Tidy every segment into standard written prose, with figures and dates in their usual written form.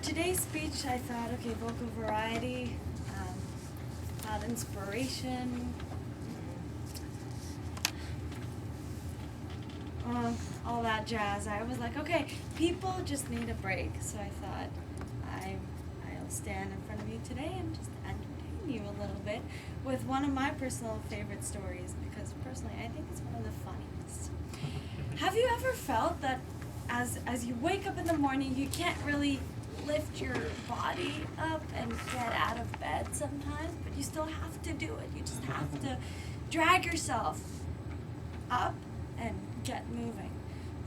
today's speech, I thought, okay, vocal variety, thought inspiration, all that jazz. I was like, okay, people just need a break. So I thought I'll stand in front of you today and just entertain you a little bit with one of my personal favorite stories, because personally I think it's one of the funniest. Have you ever felt that as you wake up in the morning, you can't really lift your body up and get out of bed sometimes, but you still have to do it? You just have to drag yourself up and get moving.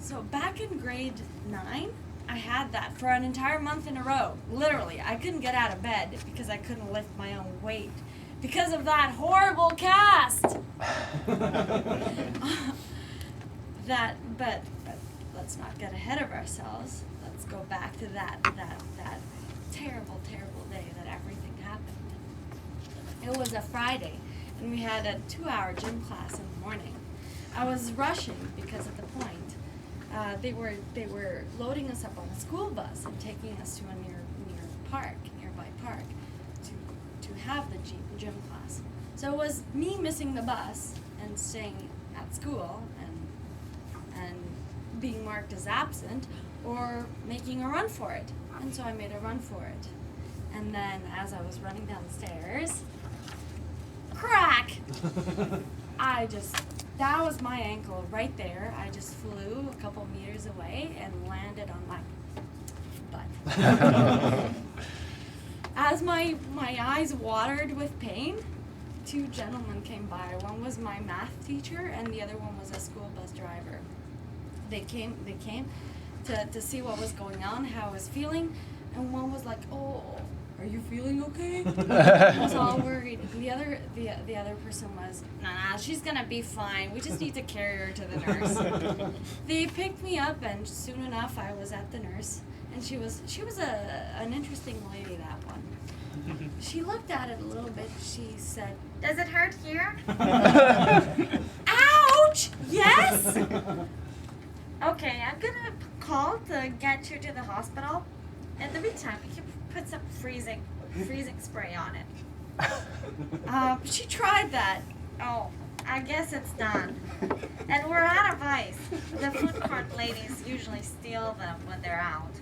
So back in grade 9, I had that for an entire month in a row. Literally, I couldn't get out of bed because I couldn't lift my own weight because of that horrible cast. But let's not get ahead of ourselves. Let's go back to that terrible day that everything happened. It was a Friday, and we had a 2-hour gym class in the morning. I was rushing because at the point, they were loading us up on a school bus and taking us to a nearby park to have the gym class. So it was me missing the bus and staying at school and being marked as absent, or making a run for it. And so I made a run for it. And then as I was running down the stairs, crack! That was my ankle right there. I just flew a couple meters away and landed on my butt. As my eyes watered with pain, 2 gentlemen came by. One was my math teacher and the other one was a school bus driver. They came to see what was going on, how I was feeling, and one was like, "Oh, are you feeling okay?" I was all worried. The other person was, "Nah, she's gonna be fine. We just need to carry her to the nurse." They picked me up, and soon enough, I was at the nurse, and she was an interesting lady, that one. She looked at it a little bit. She said, "Does it hurt here?" Ouch! Yes. Okay, I'm gonna call to get you to the hospital. In the meantime, you can put some freezing spray on it. She tried that. Oh, I guess it's done. And we're out of ice. The food court ladies usually steal them when they're out.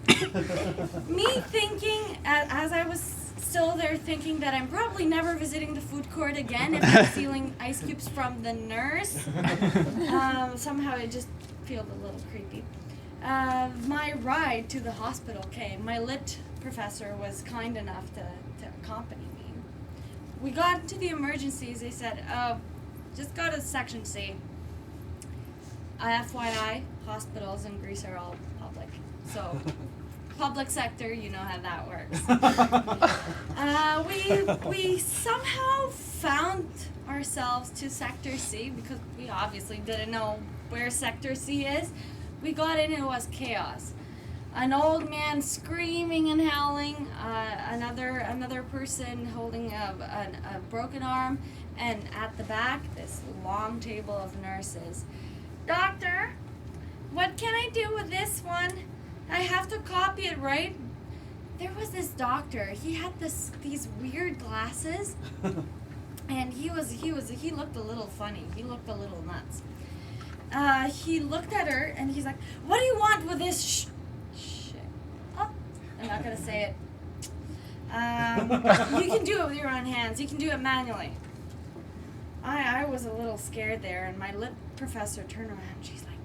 Me thinking, as I was still there thinking that I'm probably never visiting the food court again if I'm stealing ice cubes from the nurse. Somehow it just felt a little creepy. My ride to the hospital came. My lit professor was kind enough to accompany me. We got into the emergencies. They said, "Oh, just go to section C." FYI, hospitals in Greece are all public. So, public sector, you know how that works. We somehow found ourselves to sector C because we obviously didn't know where sector C is. We got in, it was chaos. An old man screaming and howling, another person holding a broken arm, and at the back, this long table of nurses. "Doctor, what can I do with this one? I have to copy it, right?" There was this doctor. He had these weird glasses, and he looked a little funny. He looked a little nuts. He looked at her and he's like, "What do you want with this shit?" Oh, I'm not gonna say it. You can do it with your own hands. You can do it manually. I was a little scared there, and my lit professor turned around. She's like,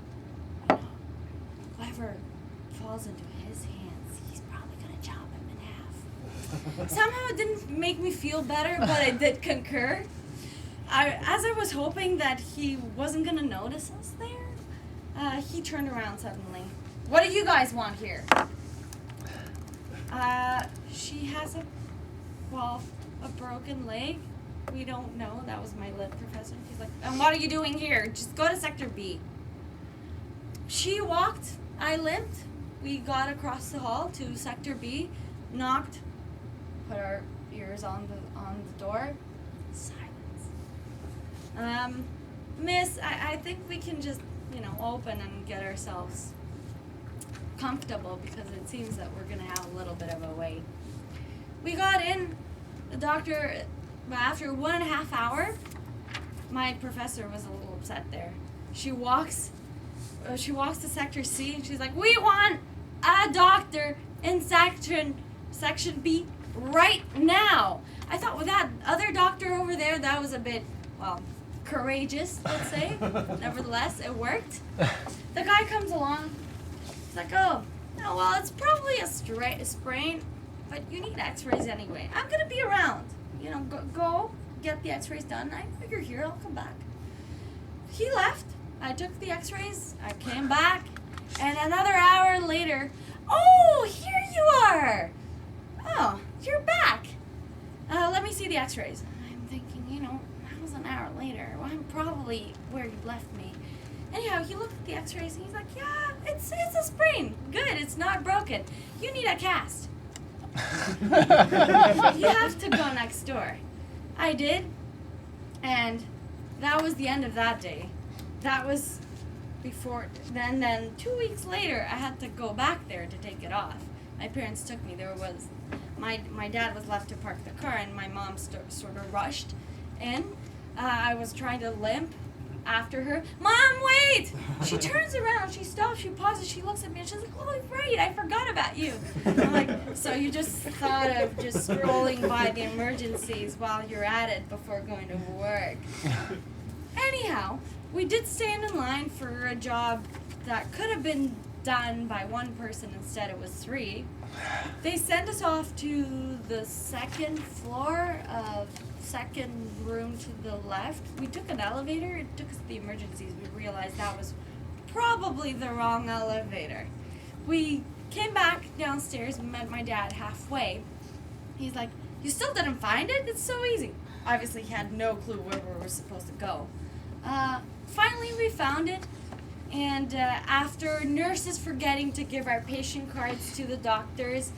"Whoever falls into his hands, he's probably gonna chop him in half." Somehow it didn't make me feel better, but I did concur. As I was hoping that he wasn't going to notice us there, he turned around suddenly. "What do you guys want here?" She has a broken leg. We don't know. That was my lit professor. He's like, "And what are you doing here? Just go to sector B." She walked. I limped. We got across the hall to sector B, knocked, put our ears on the door. "Miss, I think we can just, open and get ourselves comfortable because it seems that we're gonna have a little bit of a wait. We got in. The doctor, after 1.5 hours, my professor was a little upset there. She walks to Sector C and she's like, "We want a doctor in section B right now." I thought, with that other doctor over there, that was a bit, well, courageous, let's say. Nevertheless, it worked. The guy comes along. He's like, "Oh, no, well, it's probably a sprain, but you need x-rays anyway. I'm going to be around. You know, go get the x-rays done. I know you're here. I'll come back." He left. I took the x-rays. I came back. And another hour later, "Oh, here you are. Oh, you're back. Let me see the x-rays." I'm thinking, that was an hour later. Well, I'm probably where you left me. Anyhow, he looked at the x-rays and he's like, "Yeah, it's a sprain. Good, it's not broken. You need a cast. You have to go next door." I did, and that was the end of that day. That was before, then 2 weeks later, I had to go back there to take it off. My parents took me. My dad was left to park the car, and my mom sort of rushed in. I was trying to limp after her. "Mom, wait!" She turns around, she stops, she pauses, she looks at me, and she's like, "Oh, right, I forgot about you." I'm like, "So you just thought of just scrolling by the emergencies while you're at it before going to work." Anyhow, we did stand in line for a job that could have been done by one person, instead it was 3. They sent us off to the second floor of second room to the left. We took an elevator. It took us to the emergencies. We realized that was probably the wrong elevator. We came back downstairs and met my dad halfway. He's like, "You still didn't find it? It's so easy." Obviously, he had no clue where we were supposed to go. Finally, we found it. And after nurses forgetting to give our patient cards to the doctors,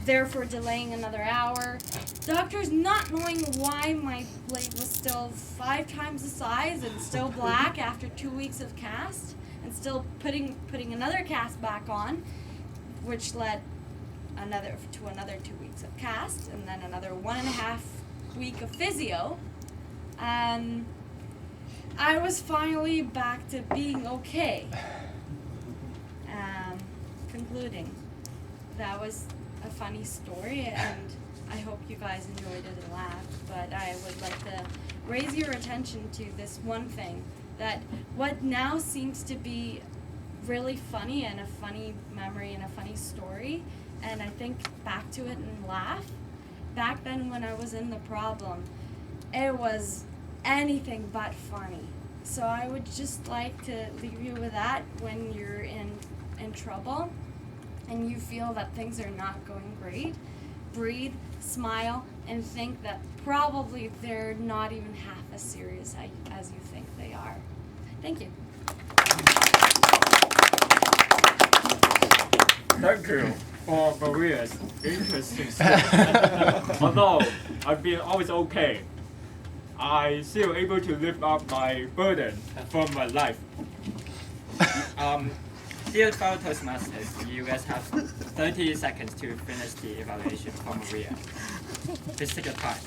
therefore delaying another hour, doctors not knowing why my blade was still 5 times the size and still black after 2 weeks of cast, and still putting another cast back on, which led to another 2 weeks of cast, and then another 1.5 week of physio. I was finally back to being okay. Concluding, that was a funny story, and I hope you guys enjoyed it and laughed, but I would like to raise your attention to this one thing, that what now seems to be really funny and a funny memory and a funny story, and I think back to it and laugh, back then when I was in the problem, it was anything but funny. So I would just like to leave you with that. When you're in trouble and you feel that things are not going great, breathe, smile, and think that probably they're not even half as serious as you think they are. Thank you. Thank you for Maria's interesting story. Although I've been always okay, I still able to lift up my burden from my life. Dear fellow Toastmasters, you guys have 30 seconds to finish the evaluation for Maria. Please take your time.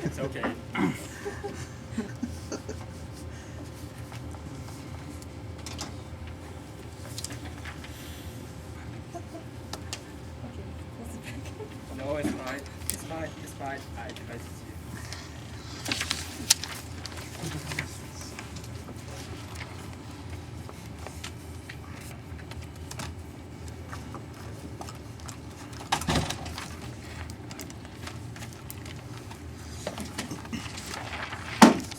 It's okay. No, it's fine. It's fine. It's fine. I trust you.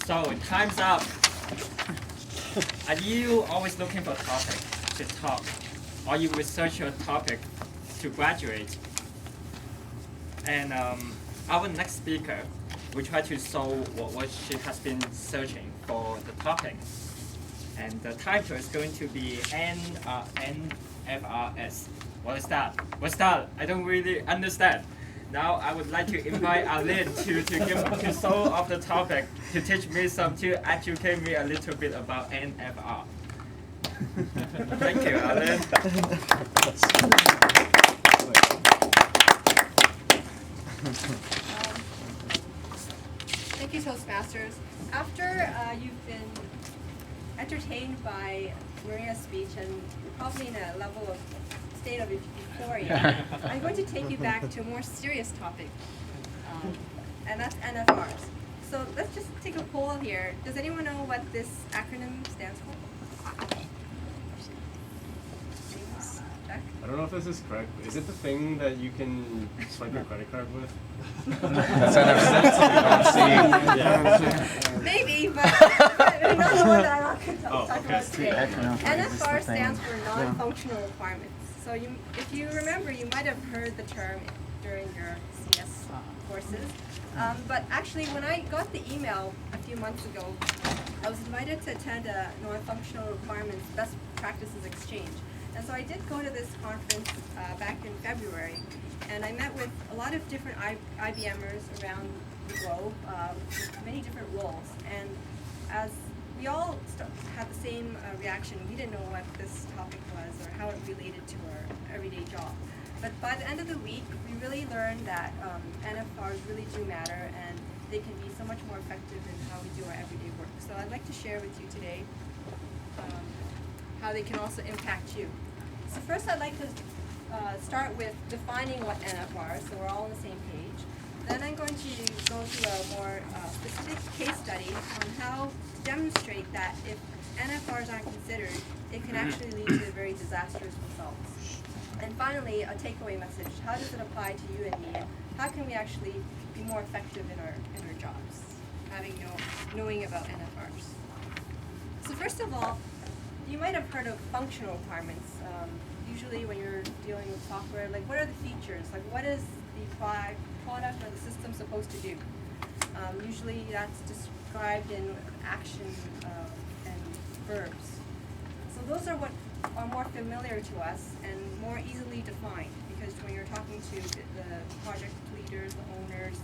So, time's up. Are you always looking for a topic to talk? Or you research your topic to graduate? And our next speaker will try to solve what she has been searching for the topic. And the title is going to be NFRS. What is that? What's that? I don't really understand. Now I would like to invite Alin to solve off the topic, to teach me to educate me a little bit about NFR. Thank you, Alin. Thank you, Toastmasters. After you've been entertained by Maria's speech and you're probably in a level of state of euphoria, I'm going to take you back to a more serious topic, and that's NFRs. So let's just take a poll here. Does anyone know what this acronym stands for? Jack? I don't know if this is correct, but is it the thing that you can swipe your credit card with? That's NFC. Maybe, but not the one that I want to talk okay. about today. Acronym. NFR stands for non-functional requirements. So if you remember, you might have heard the term during your CS courses. But actually, when I got the email a few months ago, I was invited to attend a non-functional requirements best practices exchange. And so I did go to this conference back in February, and I met with a lot of different IBMers around the globe, with many different roles. And as we all had the same reaction, we didn't know what this topic was or how it related to our everyday job. But by the end of the week, we really learned that NFRs really do matter, and they can be so much more effective in how we do our everyday work. So I'd like to share with you today how they can also impact you. So first I'd like to start with defining what NFR is, so we're all on the same page. Then I'm going to go through a more specific case study on how to demonstrate that if NFRs aren't considered, it can actually lead to very disastrous results. And finally, a takeaway message. How does it apply to you and me? How can we actually be more effective in our jobs, knowing about NFRs? So first of all, you might have heard of functional requirements. Usually when you're dealing with software, like what are the features? Like what is the product or the system supposed to do? Usually that's described in action and verbs. So those are what are more familiar to us and more easily defined, because when you're talking to the project leaders, the owners,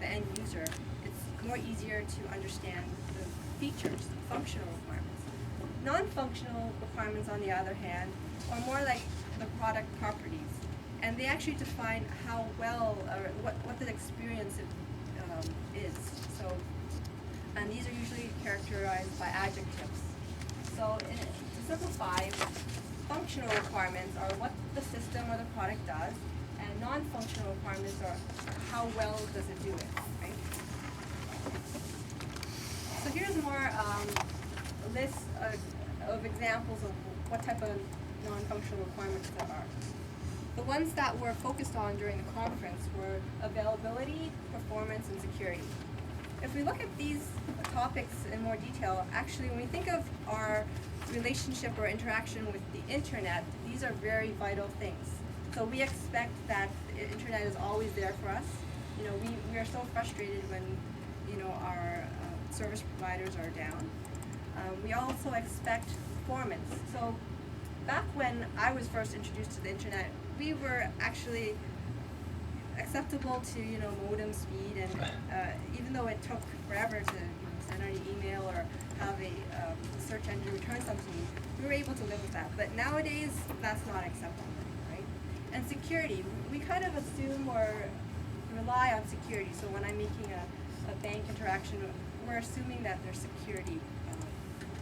the end user, it's more easier to understand the features, functional requirements. Non-functional requirements, on the other hand, are more like the product properties, and they actually define how well or what the experience is. So, and these are usually characterized by adjectives. So, to simplify, functional requirements are what the system or the product does, and non-functional requirements are how well does it do it, right? So here's more a list of examples of what type of non-functional requirements there are. The ones that were focused on during the conference were availability, performance, and security. If we look at these topics in more detail, actually when we think of our relationship or interaction with the internet, these are very vital things. So we expect that the internet is always there for us. You know, we are so frustrated when, you know, our service providers are down. We also expect performance. So back when I was first introduced to the internet, we were actually acceptable to, you know, modem speed, and even though it took forever to send out an email or have a search engine return something, we were able to live with that. But nowadays, that's not acceptable, right? And security, we kind of assume or rely on security. So when I'm making a bank interaction, we're assuming that there's security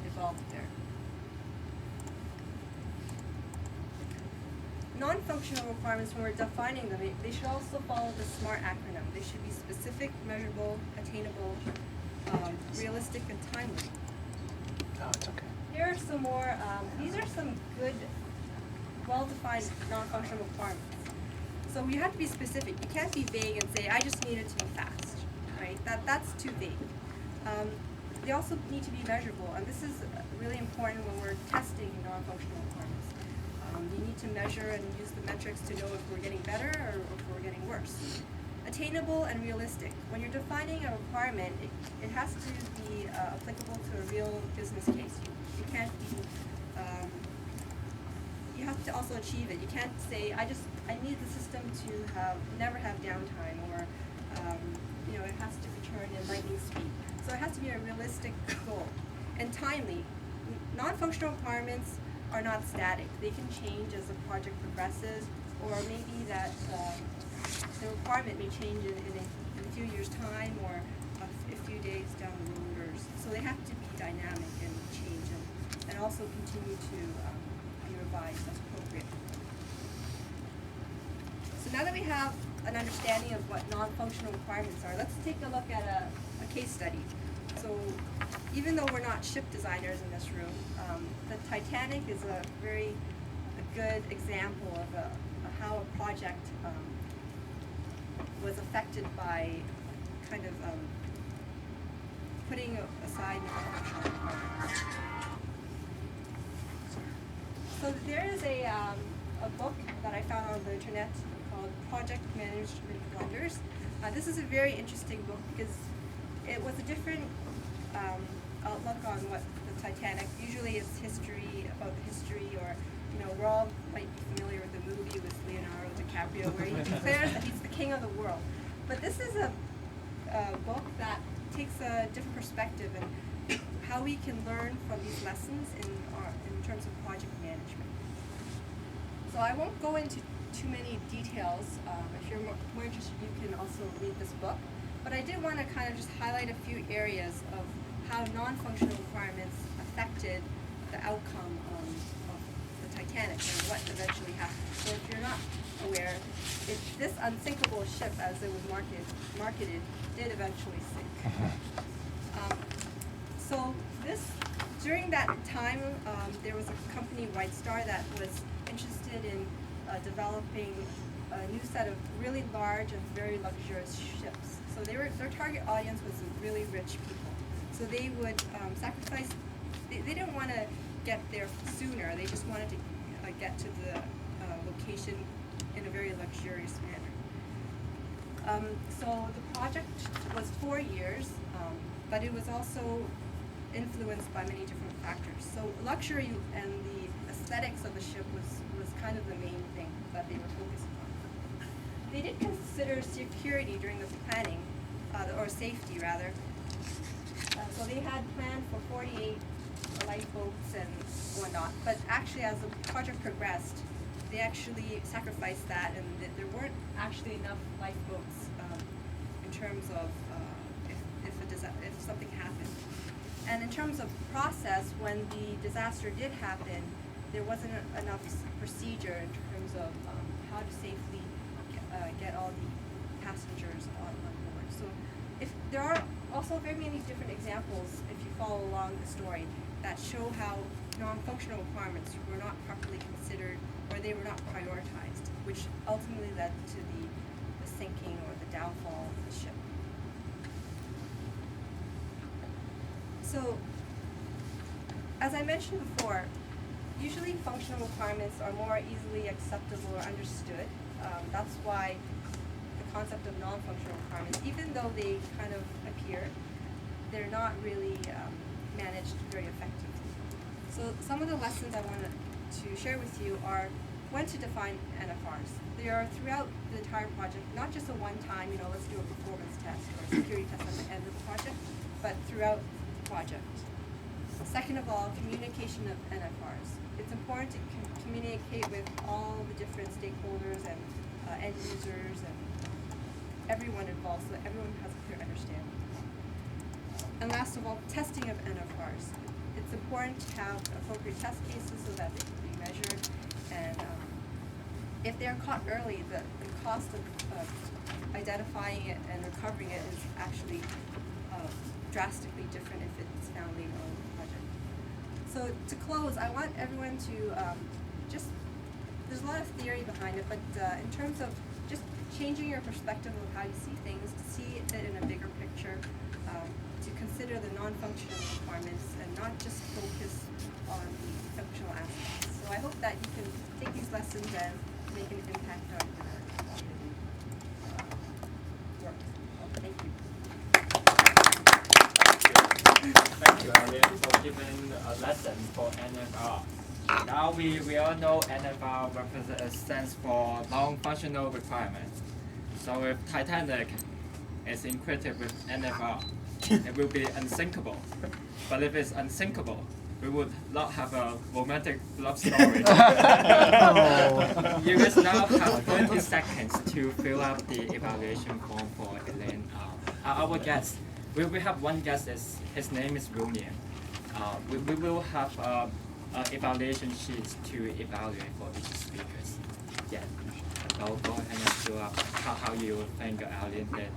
involved there. Non-functional requirements, when we're defining them, they should also follow the SMART acronym. They should be specific, measurable, attainable, realistic, and timely. Oh, it's okay. Here are some more, these are some good, well-defined non-functional requirements. So you have to be specific. You can't be vague and say, I just need it to be fast, right? That's too vague. They also need to be measurable, and this is really important when we're testing non-functional requirements. You need to measure and use the metrics to know if we're getting better or if we're getting worse. Attainable and realistic. When you're defining a requirement, it has to be applicable to a real business case. You can't be, you you have to also achieve it. You can't say, I need the system to never have downtime, or it has to return in lightning speed. So it has to be a realistic goal and timely. Non-functional requirements are not static. They can change as the project progresses, or maybe that the requirement may change in a few years' time, or a few days down the road. So they have to be dynamic and change, and also continue to be revised as appropriate. So now that we have an understanding of what non-functional requirements are, let's take a look at a case study. So even though we're not ship designers in this room, the Titanic is a good example of how a project was affected by kind of putting aside non-functional requirements. So there is a book that I found on the internet called Project Management Blunders. This is a very interesting book because it was a different outlook on what the Titanic. Usually it's history, about the history, or we're all might be familiar with the movie with Leonardo DiCaprio where he declares that he's the king of the world. But this is a book that takes a different perspective and how we can learn from these lessons in terms of project management. So I won't go into too many details. If you're more interested, you can also read this book. But I did want to kind of just highlight a few areas of how non-functional requirements affected the outcome of the Titanic and what eventually happened. So if you're not aware, this unsinkable ship, as it was marketed, did eventually sink. So during that time, there was a company, White Star, that was interested in developing a new set of really large and very luxurious ships. So their target audience was really rich people. So they would sacrifice. They didn't want to get there sooner. They just wanted to get to the location in a very luxurious manner. So the project was 4 years, but it was also influenced by many different factors. So luxury and the aesthetics of the ship was kind of the main thing that they were focused on. They did consider security during the planning, or safety rather. So they had planned for 48 lifeboats and whatnot, but actually as the project progressed, they actually sacrificed that, and there weren't actually enough lifeboats in terms of if something happened. And in terms of process, when the disaster did happen, there wasn't enough procedure in terms of how to safely get all the passengers on board. So there are also very many different examples, if you follow along the story, that show how non-functional requirements were not properly considered, or they were not prioritized, which ultimately led to the sinking or the downfall of the ship. So, as I mentioned before, usually functional requirements are more easily acceptable or understood. That's why the concept of non-functional requirements, even though they kind of appear, they're not really managed very effectively. So some of the lessons I wanted to share with you are when to define NFRs. They are throughout the entire project, not just a one-time, let's do a performance test or a security test at the end of the project, but throughout the project. Second of all, communication of NFRs. It's important to communicate with all the different stakeholders and end users and everyone involved, so that everyone has a clear understanding. And last of all, testing of NFRs. It's important to have appropriate test cases so that they can be measured, and if they're caught early, the cost of identifying it and recovering it is actually drastically different if it's found later on in the project. So to close, I want everyone to there's a lot of theory behind it, but in terms of just changing your perspective of how you see things, to see it in a bigger picture, to consider the non-functional requirements and not just focus on the functional aspects. So I hope that you can take these lessons and make an impact on your work. Thank you. Thank you, Alien, for giving a lesson for NFR. Now we all know NFR stands for non-functional requirement. So if Titanic is encrypted with NFR, it will be unsinkable. But if it's unsinkable, we would not have a romantic love story. You guys now have 30 seconds to fill out the evaluation form for Elaine. Our guest, we have one guest, his name is William. We will have evaluation sheets to evaluate for each speakers. Yeah, go ahead and fill out how you think Elaine did.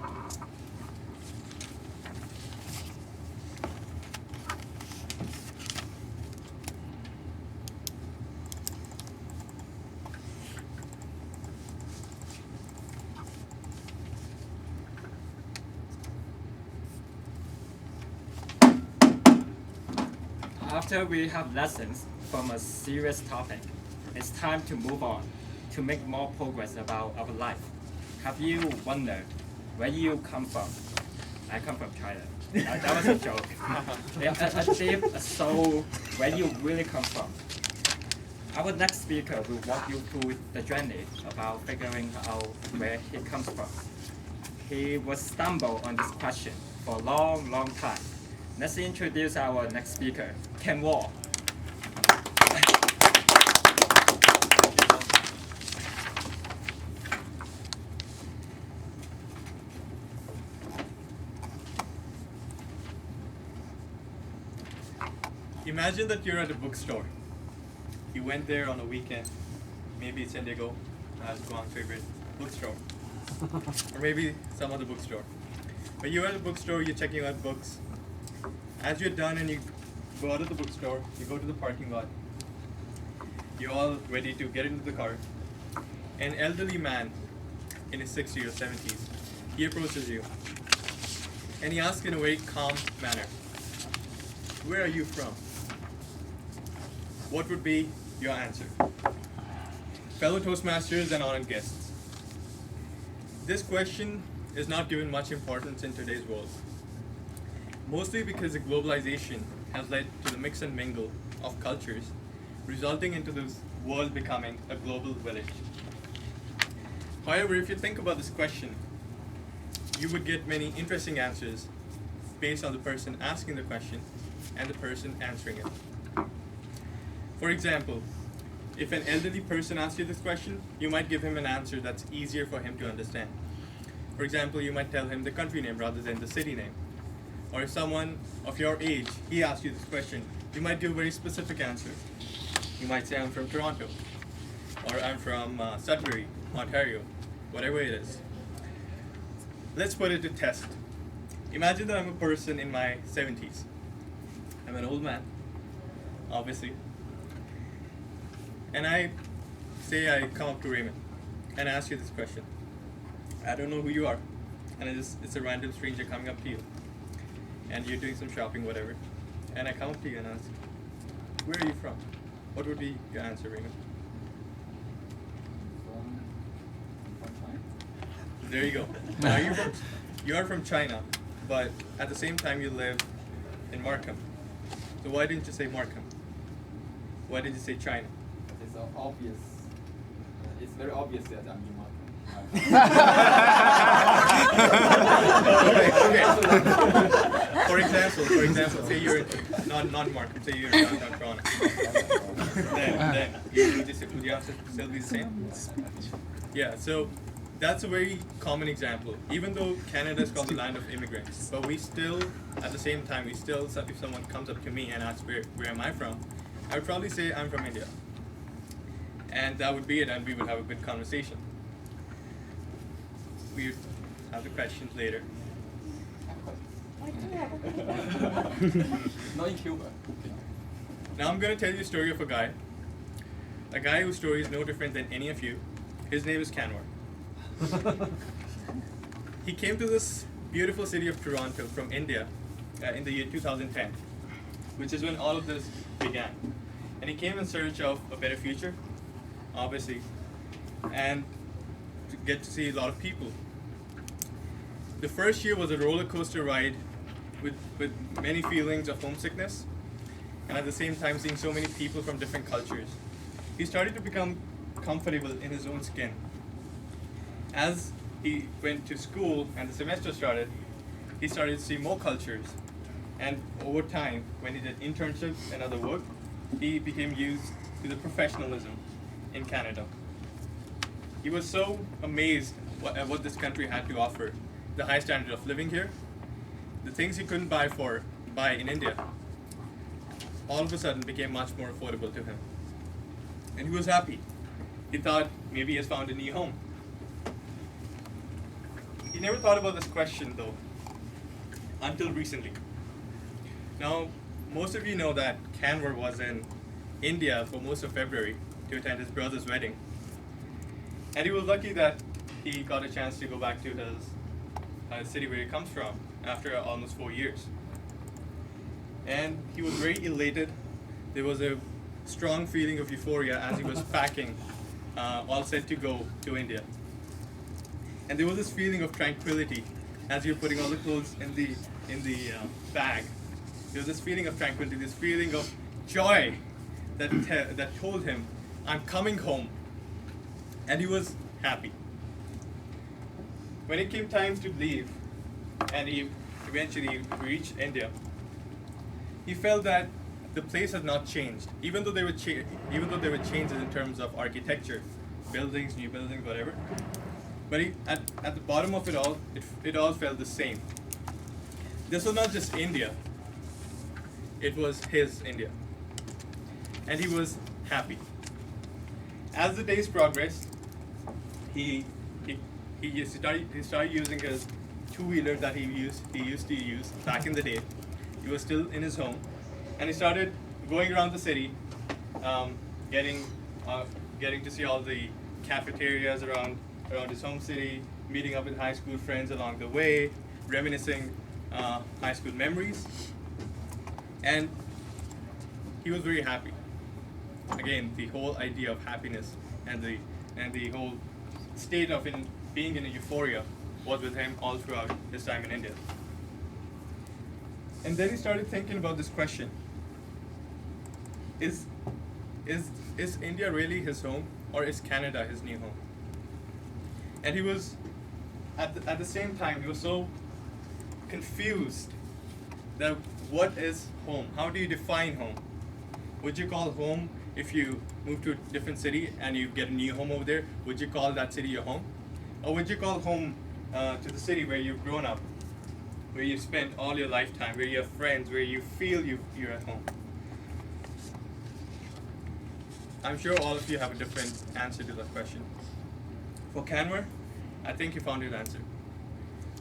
After we have lessons from a serious topic, it's time to move on to make more progress about our life. Have you wondered where you come from? I come from China. That was a joke. So where you really come from? Our next speaker will walk you through the journey about figuring out where he comes from. He was stumbled on this question for a long time. Let's introduce our next speaker, Ken Wall. Imagine that you're at a bookstore. You went there on a weekend. Maybe it's Indigo, as Guang's favorite bookstore. Or maybe some other bookstore. But you're at a bookstore, you're checking out books. As you're done and you go out of the bookstore, you go to the parking lot. You're all ready to get into the car. An elderly man in his 60s or 70s, he approaches you. And he asks in a very calm manner, "Where are you from?" What would be your answer? Fellow Toastmasters and honored guests, this question is not given much importance in today's world. Mostly because the globalization has led to the mix and mingle of cultures, resulting into this world becoming a global village. However, if you think about this question, you would get many interesting answers based on the person asking the question and the person answering it. For example, if an elderly person asks you this question, you might give him an answer that's easier for him to understand. For example, you might tell him the country name rather than the city name. Or if someone of your age, he asks you this question, you might give a very specific answer. You might say, "I'm from Toronto," or "I'm from Sudbury, Ontario," whatever it is. Let's put it to test. Imagine that I'm a person in my 70s. I'm an old man, obviously. And I come up to Raymond and ask you this question. I don't know who you are, and it's a random stranger coming up to you. And you're doing some shopping, whatever. And I come up to you and ask, "Where are you from?" What would be your answer, Raymond? There you go. Now you are from China, but at the same time you live in Markham. So why didn't you say Markham? Why did you say China? It's obvious. It's very obvious that I'm in Markham. Okay. For example, say you're not Markham, say you're in downtown Toronto. then would your answer still be the same? Yeah, so that's a very common example. Even though Canada is called the land of immigrants, but we still, at the same time, if someone comes up to me and asks where am I from, I would probably say I'm from India. And that would be it, and we would have a good conversation. We would have the questions later. Not in Cuba. Now I'm going to tell you a story of a guy whose story is no different than any of you. His name is Kanwar. He came to this beautiful city of Toronto from India in the year 2010, which is when all of this began. And he came in search of a better future, obviously, and to get to see a lot of people. The first year was a roller coaster ride with many feelings of homesickness. and at the same time seeing so many people from different cultures, he started to become comfortable in his own skin. As he went to school and the semester started, he started to see more cultures. And over time, when he did internships and other work, he became used to the professionalism in Canada. He was so amazed at what this country had to offer, the high standard of living here, the things he couldn't buy in India, all of a sudden became much more affordable to him. And he was happy. He thought maybe he has found a new home. He never thought about this question though, until recently. Now, most of you know that Kanwar was in India for most of February to attend his brother's wedding. And he was lucky that he got a chance to go back to his city where he comes from after almost 4 years. And he was very elated. There was a strong feeling of euphoria as he was packing, all set to go to India. And there was this feeling of tranquility as he was putting all the clothes in the bag. There was this feeling of tranquility, this feeling of joy that told him, I'm coming home. And he was happy. When it came time to leave, and he eventually reached India, he felt that the place had not changed, even though there were changes in terms of architecture, buildings, new buildings, whatever. But at the bottom of it all felt the same. This was not just India; it was his India, and he was happy. As the days progressed, he started using his two-wheeler that he used to use back in the day. He was still in his home, and he started going around the city, getting to see all the cafeterias around his home city, meeting up with high school friends along the way, reminiscing high school memories, and he was very happy. Again, the whole idea of happiness and the whole state of being in a euphoria was with him all throughout his time in India. And then he started thinking about this question: Is India really his home, or is Canada his new home? And he was at the same time he was so confused that what is home? How do you define home? Would you call home if you move to a different city and you get a new home over there? Would you call that city your home? Or would you call home to the city where you've grown up, where you spent all your lifetime, where you have friends, where you feel you're at home? I'm sure all of you have a different answer to that question. For Kanwar, I think he found his answer.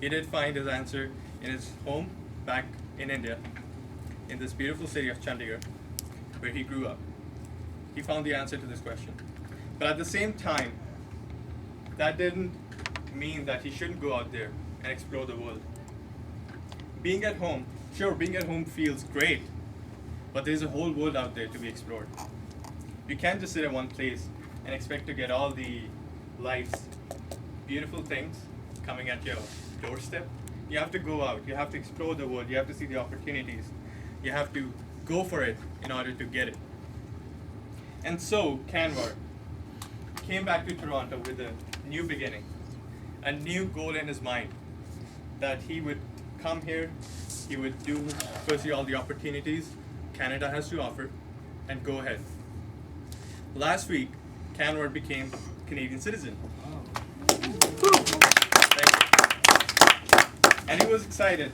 He did find his answer in his home back in India, in this beautiful city of Chandigarh, where he grew up. He found the answer to this question. But at the same time, that didn't mean that he shouldn't go out there and explore the world. Being at home feels great, but there's a whole world out there to be explored. You can't just sit at one place and expect to get all the life's beautiful things coming at your doorstep. You have to go out, you have to explore the world, you have to see the opportunities, you have to go for it in order to get it. And so Kanwar came back to Toronto with a new beginning, a new goal in his mind, that he would come here, he would pursue all the opportunities Canada has to offer, and go ahead. Last week, Kanwar became a Canadian citizen. And he was excited.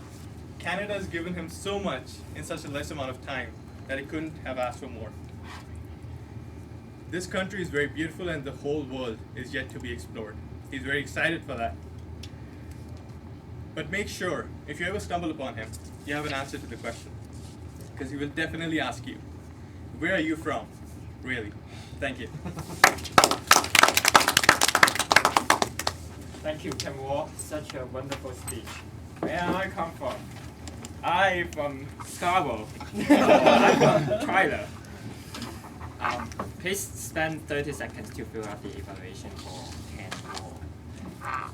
Canada has given him so much in such a less amount of time that he couldn't have asked for more. This country is very beautiful and the whole world is yet to be explored. He's very excited for that. But make sure, if you ever stumble upon him, you have an answer to the question. Because he will definitely ask you, where are you from? Really. Thank you. Thank you, Kanwar. Such a wonderful speech. Where I come from? I'm from Scarborough. I'm from Tyler. Please spend 30 seconds to fill out the evaluation for Kanwar.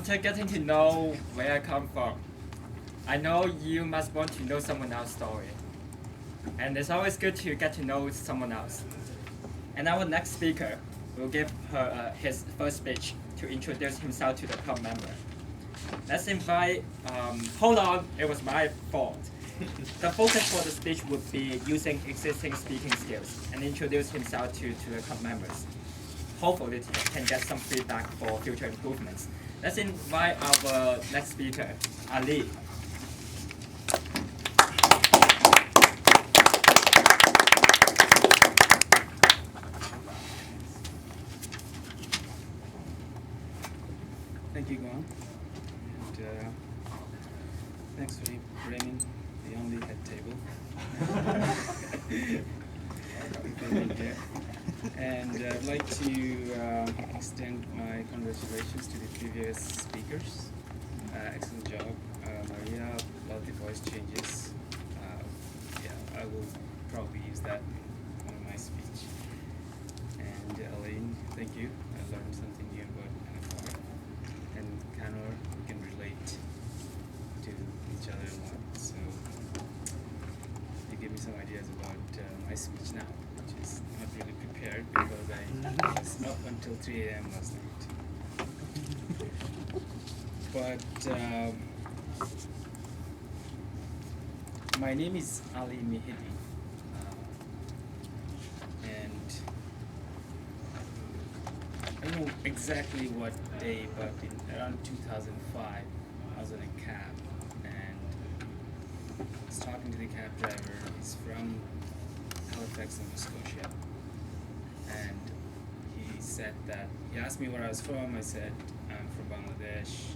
after getting to know where I come from, I know you must want to know someone else's story. And it's always good to get to know someone else. And our next speaker will give her his first speech to introduce himself to the club member. Let's invite, hold on, it was my fault. The focus for the speech would be using existing speaking skills and introduce himself to the club members. Hopefully he can get some feedback for future improvements. Let's invite our next speaker, Ali. Thank you, Guan. And thanks for bringing the only head table. Here. And I'd like to extend my congratulations to the previous speakers. Excellent job. Maria, love the voice changes. Yeah, I will probably use that in one of my speech. And Elaine, thank you. I learned something new about NFR. And Kanor, we can relate to each other a lot. So you gave me some ideas about my speech now, which is not really prepared because I was up until 3 a.m. last night. But my name is Ali Mihidi, and I don't know exactly what day, but in around 2005, I was in a cab, and I was talking to the cab driver. He's from Halifax, Nova Scotia, and he said that, he asked me where I was from. I said, I'm from Bangladesh,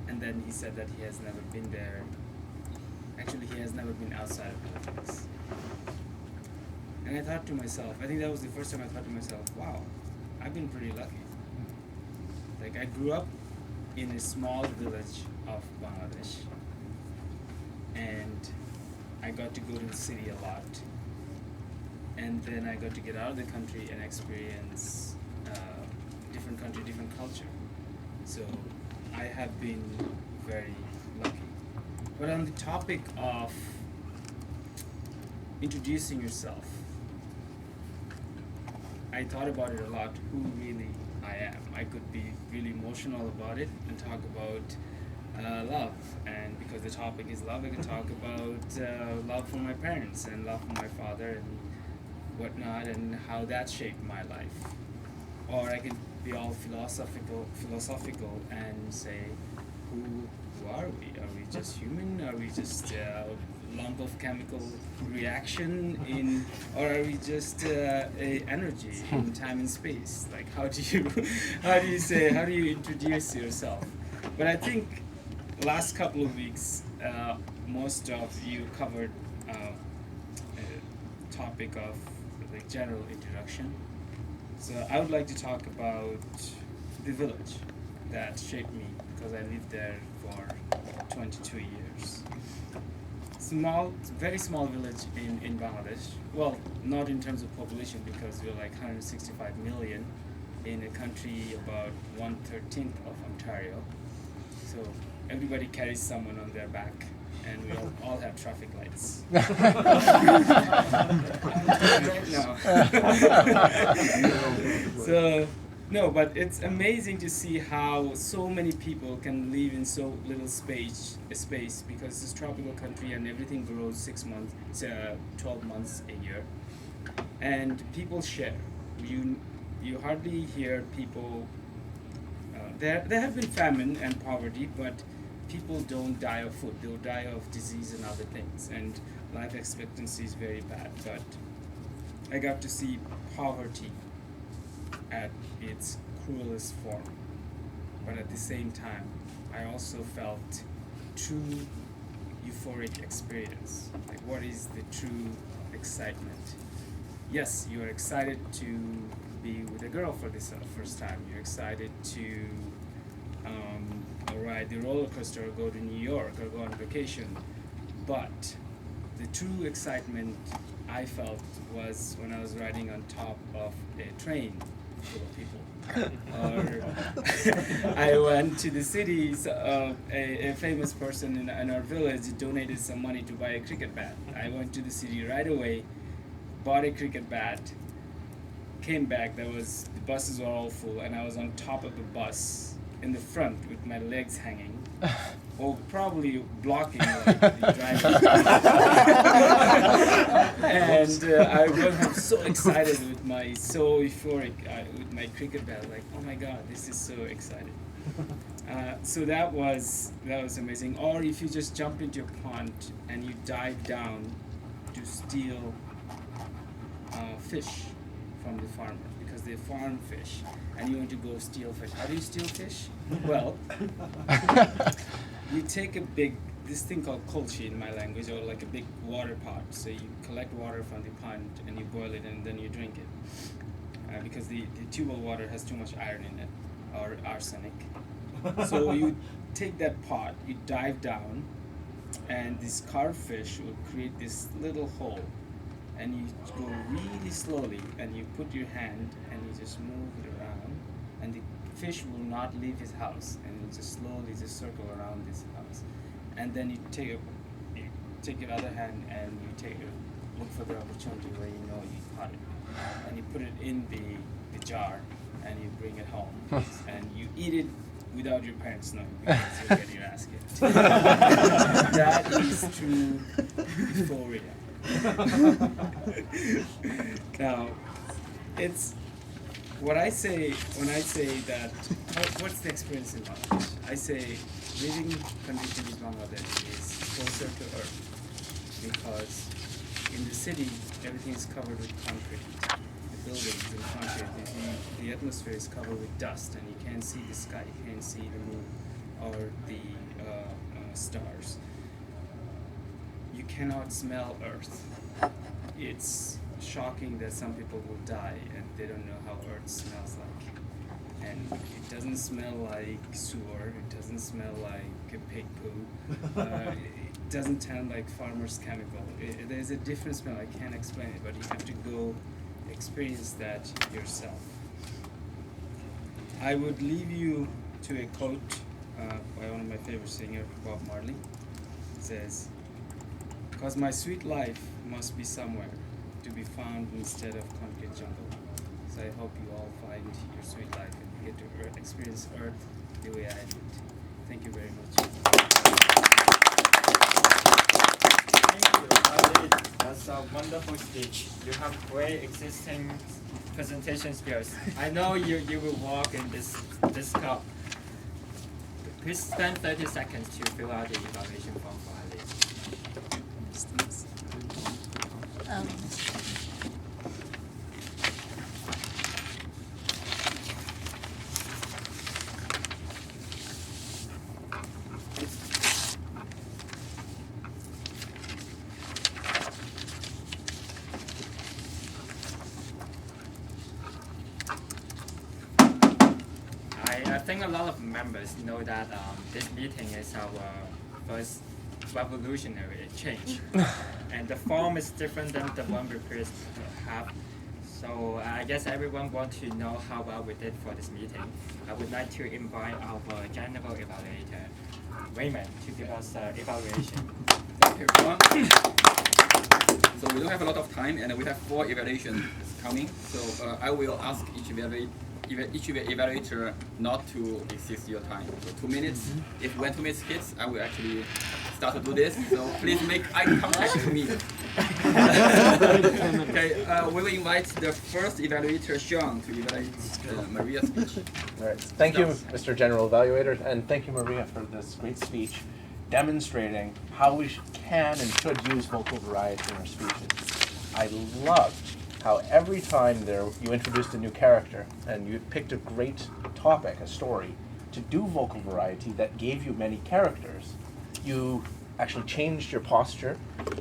and then he said that he has never been there. Actually, he has never been outside of Halifax. And I thought to myself, I think that was the first time I thought to myself, wow, I've been pretty lucky. Like, I grew up in a small village of Bangladesh, and I got to go to the city a lot. And then I got to get out of the country and experience different country, different culture. So I have been very lucky. But on the topic of introducing yourself, I thought about it a lot, who really I am. I could be really emotional about it and talk about love, and because the topic is love, I could talk about love for my parents and love for my father and whatnot, and how that shaped my life. Or I could be all philosophical and say, who are we? Are we just human? Are we just a lump of chemical reaction or are we just a energy in time and space? Like, how do you introduce yourself? But I think last couple of weeks, most of you covered a topic of the general introduction. So I would like to talk about the village that shaped me, because I lived there for 22 years. Very small village in Bangladesh. Well, not in terms of population, because we're like 165 million in a country about 1/13 of Ontario. So everybody carries someone on their back, and we all have traffic lights. No, but it's amazing to see how so many people can live in so little space, because it's a tropical country and everything grows 6 months, 12 months a year, and people share. You hardly hear people. There have been famine and poverty, but people don't die of food. They'll die of disease and other things, and life expectancy is very bad. But I got to see poverty at its cruelest form. But at the same time, I also felt true euphoric experience. Like, what is the true excitement? Yes, you're excited to be with a girl for the first time. You're excited to ride the roller coaster or go to New York or go on vacation. But the true excitement I felt was when I was riding on top of a train full of people. Or I went to the city, so, a famous person in our village donated some money to buy a cricket bat. I went to the city right away, bought a cricket bat, came back, the buses were all full, and I was on top of the bus in the front with my legs hanging. Or probably blocking like the driver. And I'm so excited so euphoric with my cricket bat, like, oh my god, this is so exciting. So that was amazing. Or if you just jump into a pond and you dive down to steal fish from the farmer, because they farm fish, and you want to go steal fish. How do you steal fish? Well, you take this thing called kolchi in my language, or like a big water pot. So you collect water from the pond and you boil it and then you drink it. Because the tubal water has too much iron in it, or arsenic. So you take that pot, you dive down, and this carved fish will create this little hole. And you go really slowly, and you put your hand and you just move it around, and the fish will not leave his house, and you just slowly just circle around this house. And then you take your other hand and you look for the opportunity where you know you caught it, and you put it in the jar, and you bring it home, and you eat it without your parents knowing, because you'll get your ass kicked. That is true euphoria. Now, it's what I say when I say that. What's the experience in Bangladesh? I say living condition in Bangladesh is closer to earth, because in the city everything is covered with concrete. The buildings and concrete. The atmosphere is covered with dust, and you can't see the sky, you can't see the moon or the stars. You cannot smell earth. It's shocking that some people will die and they don't know how earth smells like. And it doesn't smell like sewer, it doesn't smell like a pig poo, it doesn't sound like farmer's chemical. There's a different smell, I can't explain it, but you have to go experience that yourself. I would leave you to a quote by one of my favorite singers, Bob Marley. It says, "'Cause my sweet life must be somewhere to be found instead of concrete jungle." So I hope you all find your sweet life and get to experience Earth the way I did. Thank you very much. Thank you. That's a wonderful speech. You have great existing presentation skills. I know you will walk in this cup. Please spend 30 seconds to fill out the evaluation form for Ali. I think a lot of members know that this meeting is our first revolutionary change, and the form is different than the one we previously have. So I guess everyone wants to know how well we did for this meeting. I would like to invite our general evaluator, Raymond, to give us evaluation. Thank you, everyone. So we don't have a lot of time, and we have 4 evaluations coming. So I will ask each evaluator not to exceed your time. So 2 minutes. If when 2 minutes hits, I will actually start to do this. So please make eye contact with me. Okay, we will invite the first evaluator, Sean, to evaluate Maria's speech. All right. Thank you, Mr. General Evaluator, and thank you, Maria, for this great speech demonstrating how we can and should use vocal variety in our speeches. I loved how every time you introduced a new character and you picked a great topic, a story, to do vocal variety that gave you many characters, you actually changed your posture,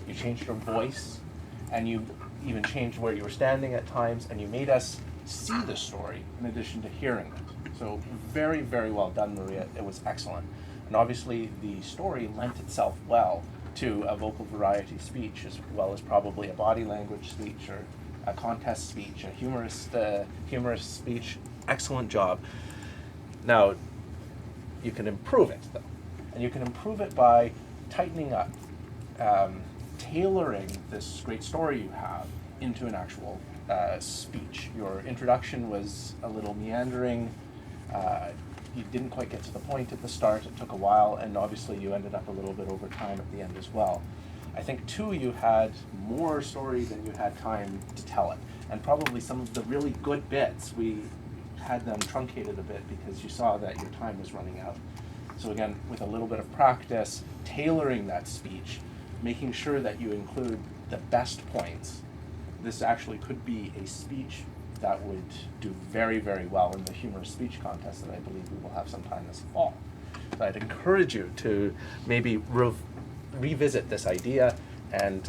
you changed your voice, and you even changed where you were standing at times, and you made us see the story in addition to hearing it. So very, very well done, Maria. It was excellent. And obviously the story lent itself well to a vocal variety speech, as well as probably a body language speech or a contest speech, a humorous speech. Excellent job. Now, you can improve it, though. And you can improve it by tightening up, tailoring this great story you have into an actual speech. Your introduction was a little meandering. You didn't quite get to the point at the start. It took a while, and obviously you ended up a little bit over time at the end as well. I think, too, you had more story than you had time to tell it. And probably some of the really good bits, we had them truncated a bit because you saw that your time was running out. So again, with a little bit of practice, tailoring that speech, making sure that you include the best points, this actually could be a speech that would do very, very well in the humorous speech contest that I believe we will have sometime this fall. So I'd encourage you to maybe revisit this idea and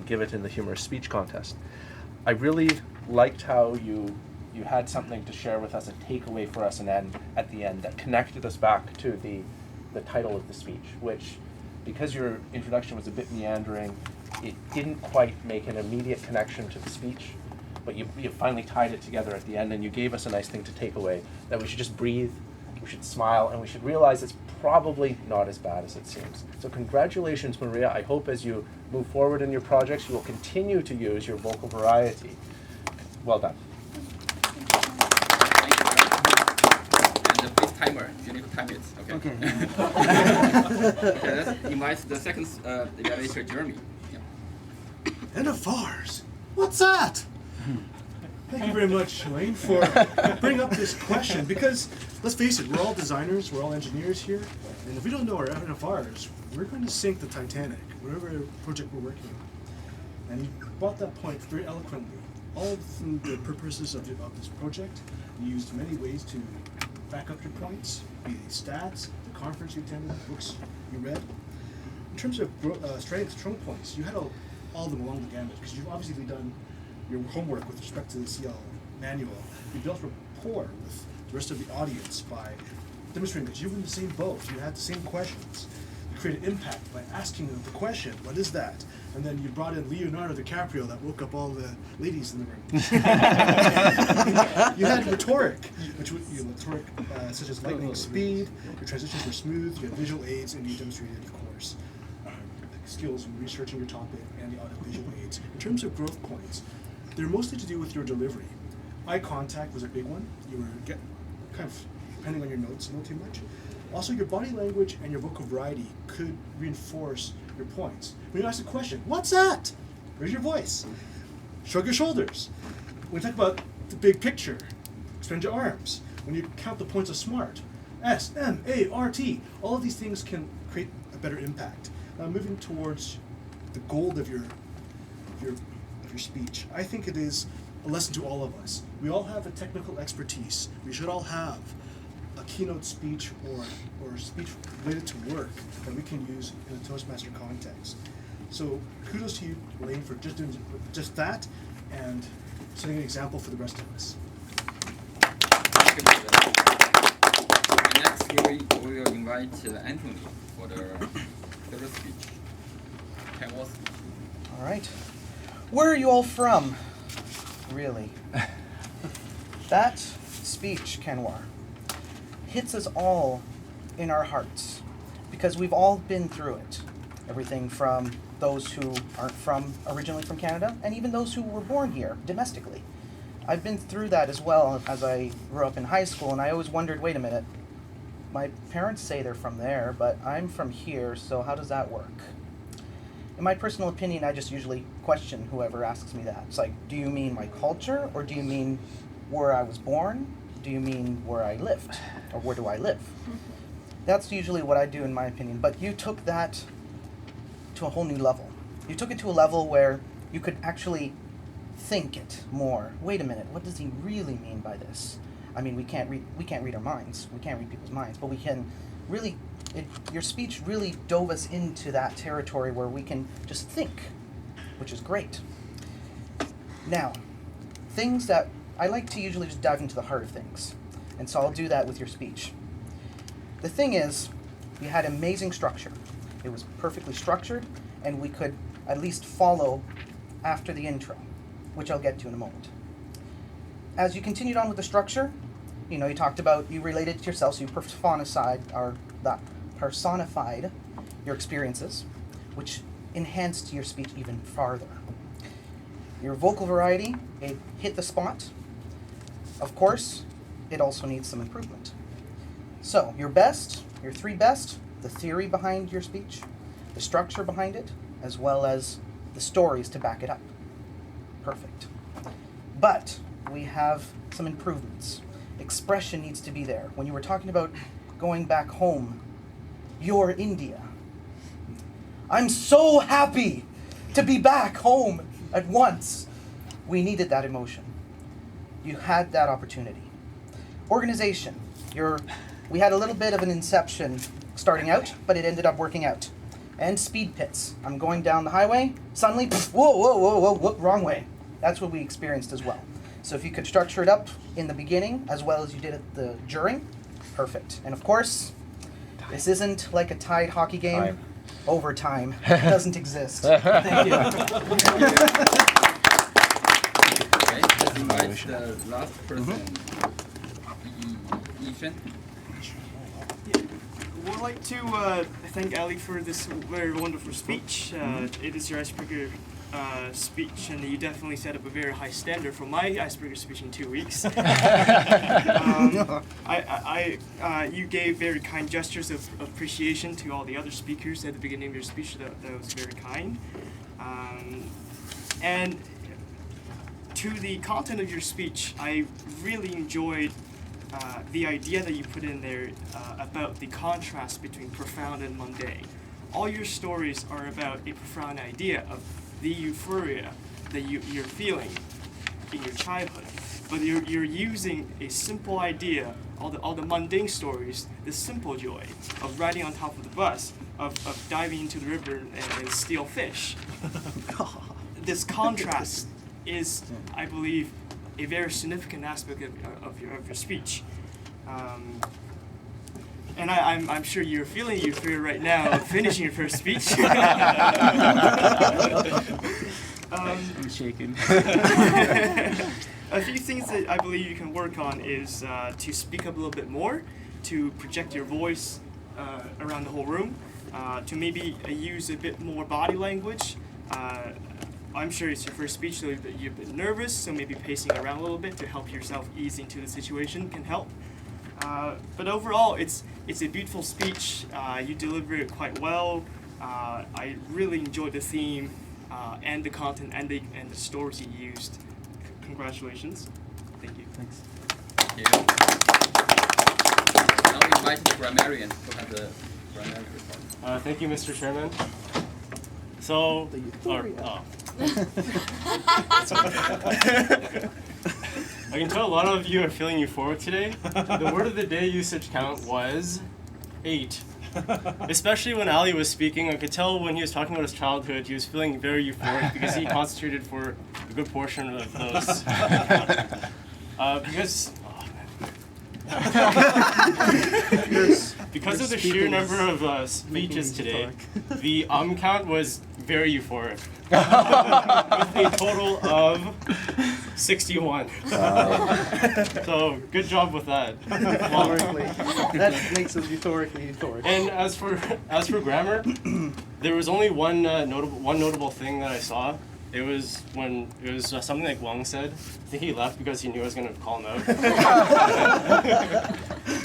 give it in the humorous speech contest. I really liked how you had something to share with us, a takeaway for us, and then at the end that connected us back to the title of the speech, which, because your introduction was a bit meandering, it didn't quite make an immediate connection to the speech, but you finally tied it together at the end, and you gave us a nice thing to take away, that we should just breathe, we should smile, and we should realize it's probably not as bad as it seems. So congratulations, Maria. I hope as you move forward in your projects, you will continue to use your vocal variety. Well done. And please timer. You need to time it. Okay. Okay, let's invite the second evaluator, Jeremy. Yeah. NFRs? What's that? Thank you very much, Elaine, for bringing up this question, because let's face it, we're all designers, we're all engineers here, and if we don't know our NFRs, we're going to sink the Titanic, whatever project we're working on. And you brought that point very eloquently. All through the purposes of this project, you used many ways to back up your points, be it stats, the conference you attended, the books you read. In terms of strong points, you had all of them along the gamut, because you've obviously done your homework with respect to the CL manual. You built rapport with the rest of the audience by demonstrating that you were in the same boat, you had the same questions. You created impact by asking them the question, what is that? And then you brought in Leonardo DiCaprio that woke up all the ladies in the room. You had rhetoric, such as lightning speed, your transitions were smooth, you had visual aids, and you demonstrated, of course, skills in researching your topic and the audio-visual aids. In terms of growth points, they're mostly to do with your delivery. Eye contact was a big one. You were kind of depending on your notes a little too much. Also, your body language and your vocal variety could reinforce your points. When you ask a question, what's that? Raise your voice. Shrug your shoulders. When you talk about the big picture, extend your arms. When you count the points of SMART, S-M-A-R-T, all of these things can create a better impact. Now, moving towards the goal of your speech, I think it is a lesson to all of us. We all have a technical expertise. We should all have a keynote speech or a speech related to work that we can use in a Toastmaster context. So kudos to you, Elaine, for just doing just that and setting an example for the rest of us. Next, we will invite Anthony for the third speech. All right. Where are you all from? Really? That speech, Kanwar, hits us all in our hearts because we've all been through it. Everything from those who aren't originally from Canada and even those who were born here domestically. I've been through that as well as I grew up in high school, and I always wondered, wait a minute, my parents say they're from there, but I'm from here, so how does that work? In my personal opinion, I just usually question whoever asks me that. It's like, do you mean my culture, or do you mean where I was born? Do you mean where I lived, or where do I live? That's usually what I do in my opinion, but you took that to a whole new level. You took it to a level where you could actually think it more. Wait a minute, what does he really mean by this? I mean, we can't read our minds. We can't read people's minds, but we can really, your speech really dove us into that territory where we can just think, which is great. Now, things that I like to usually just dive into the heart of things, and so I'll do that with your speech. The thing is, we had amazing structure. It was perfectly structured, and we could at least follow after the intro. which I'll get to in a moment. As you continued on with the structure, you talked about, you related to yourself, so you personified your experiences, which enhanced your speech even farther. Your vocal variety, it hit the spot. Of course, it also needs some improvement. So, your three best, the theory behind your speech, the structure behind it, as well as the stories to back it up. Perfect. But we have some improvements. Expression needs to be there. When you were talking about going back home, you're India. I'm so happy to be back home at once. We needed that emotion. You had that opportunity. Organization. We had a little bit of an inception starting out, but it ended up working out. And speed pits. I'm going down the highway, suddenly, whoa, wrong way. That's what we experienced as well. So if you could structure it up in the beginning as well as you did it during, perfect. And of course, this isn't like a tied hockey game. Time. Overtime doesn't exist. Thank you. Okay, let's invite the last person. Ethan. Would like to thank Ali for this very wonderful speech. It is your icebreaker speech, and you definitely set up a very high standard for my icebreaker speech in 2 weeks. You gave very kind gestures of appreciation to all the other speakers at the beginning of your speech. That was very kind. And to the content of your speech, I really enjoyed the idea that you put in there about the contrast between profound and mundane. All your stories are about a profound idea of the euphoria that you're feeling in your childhood, but you're using a simple idea, all the mundane stories, the simple joy of riding on top of the bus, of diving into the river and steal fish. This contrast is, I believe, a very significant aspect of your speech. And I'm sure you're feeling euphoria right now, finishing your first speech. I'm shaking. A few things that I believe you can work on is to speak up a little bit more, to project your voice around the whole room, to maybe use a bit more body language. I'm sure it's your first speech, so you're a bit nervous, so maybe pacing around a little bit to help yourself ease into the situation can help. But overall, it's a beautiful speech. You deliver it quite well. I really enjoyed the theme and the content and the stories you used. Congratulations. Thank you. Thanks. Thank you. Now we invite the grammarian to have the grammarian report. Thank you, Mr. Chairman. So, I can tell a lot of you are feeling euphoric today. The word of the day usage count was 8. Especially when Ali was speaking, I could tell when he was talking about his childhood, he was feeling very euphoric because he concentrated for a good portion of those. Because of the sheer number of speeches today, the count was very euphoric. With a total of 61. So good job with that. That makes us euphorically euphoric. And as for grammar, there was only one notable thing that I saw. It was when it was something like Wang said. I think he left because he knew I was going to call him out.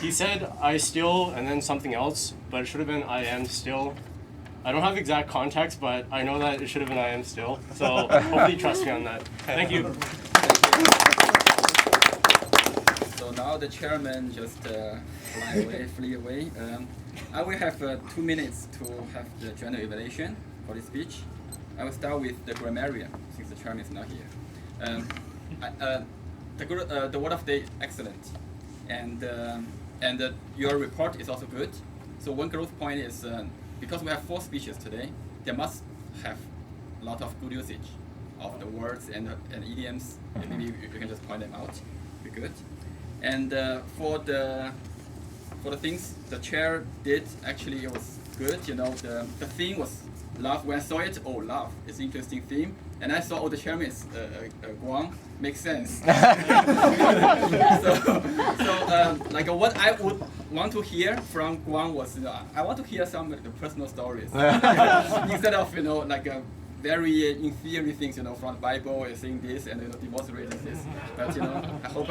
He said, "I still," and then something else, but it should have been "I am still." I don't have exact context, but I know that it should have been "I am still." So hopefully trust me on that. Thank you. So now the chairman just flee away. I will have 2 minutes to have the general evaluation for this speech. I will start with the grammarian, since the chairman is not here. The word of the day, excellent, and your report is also good. So one growth point is because we have 4 speeches today, they must have a lot of good usage of the words and idioms, and maybe you can just point them out. Be good. And for the things the chair did, actually it was good. You know, the theme was laugh when I saw it. Oh, laugh! It's an interesting theme. And I saw all the chairmen, Guang, makes sense. Like what I would want to hear from Guang was, I want to hear some like, the personal stories instead of like very in theory things, from the Bible and saying this and demonstrating this. But I hope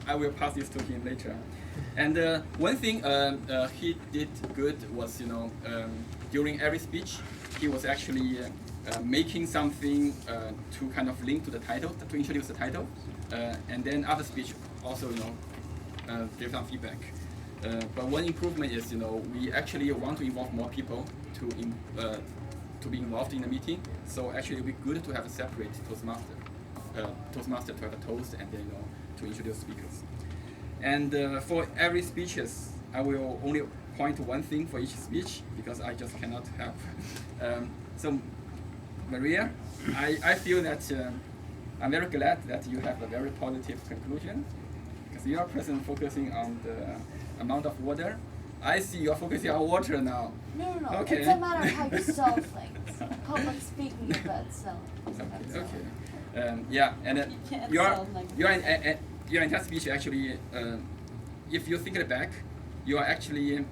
I will pass this to him later. And one thing he did good was, during every speech, he was actually making something to kind of link to the title, to introduce the title, and then after speech also, give some feedback. But one improvement is, we actually want to involve more people to be involved in the meeting. So actually, it would be good to have a separate Toastmaster to have a toast and then to introduce speakers. And for every speeches, I will only point to one thing for each speech because I just cannot help. So Maria, I feel that I'm very glad that you have a very positive conclusion because you are person focusing on the amount of water. I see you are focusing on water now. No. Okay. It's a matter of how you sell things. Public speaking is about selling. Okay. Yeah, and your entire speech actually, if you think it back, you are actually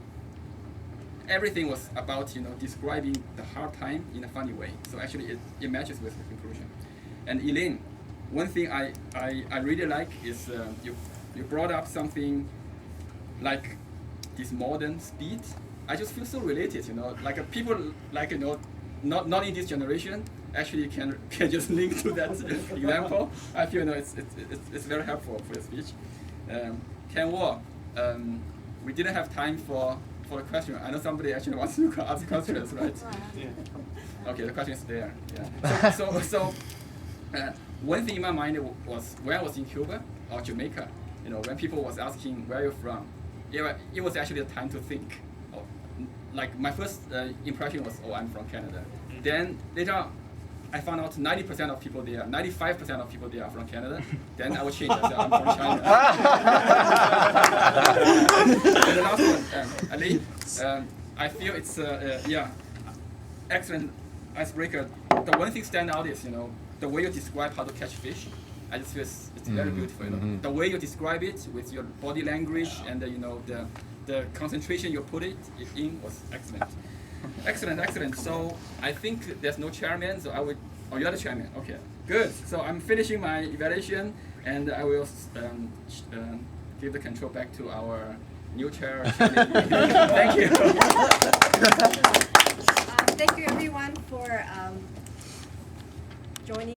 everything was about describing the hard time in a funny way. So actually it matches with the conclusion. And Elaine, one thing I really like is you brought up something like this modern speed. I just feel so related, like people like not in this generation actually can just link to that example. I feel it's very helpful for your speech. Ken Wu, we didn't have time for the question. I know somebody actually wants to ask questions, right? Yeah. Okay, the question is there. Yeah. So one thing in my mind was when I was in Cuba or Jamaica, when people was asking where you're from, it was actually a time to think. Like my first impression was, I'm from Canada. Then later on, I found out 90% of people there, 95% of people there are from Canada. Then I would change. I said, I'm from China. And the last one, Ali, I feel it's excellent icebreaker. The one thing stand out is the way you describe how to catch fish. I just feel it's very beautiful. The way you describe it with your body language and the concentration you put it in was excellent. Excellent. So I think there's no chairman, so I would. Oh, you're the chairman. Okay, good. So I'm finishing my evaluation, and I will give the control back to our new chair. Thank you. Thank you everyone for joining.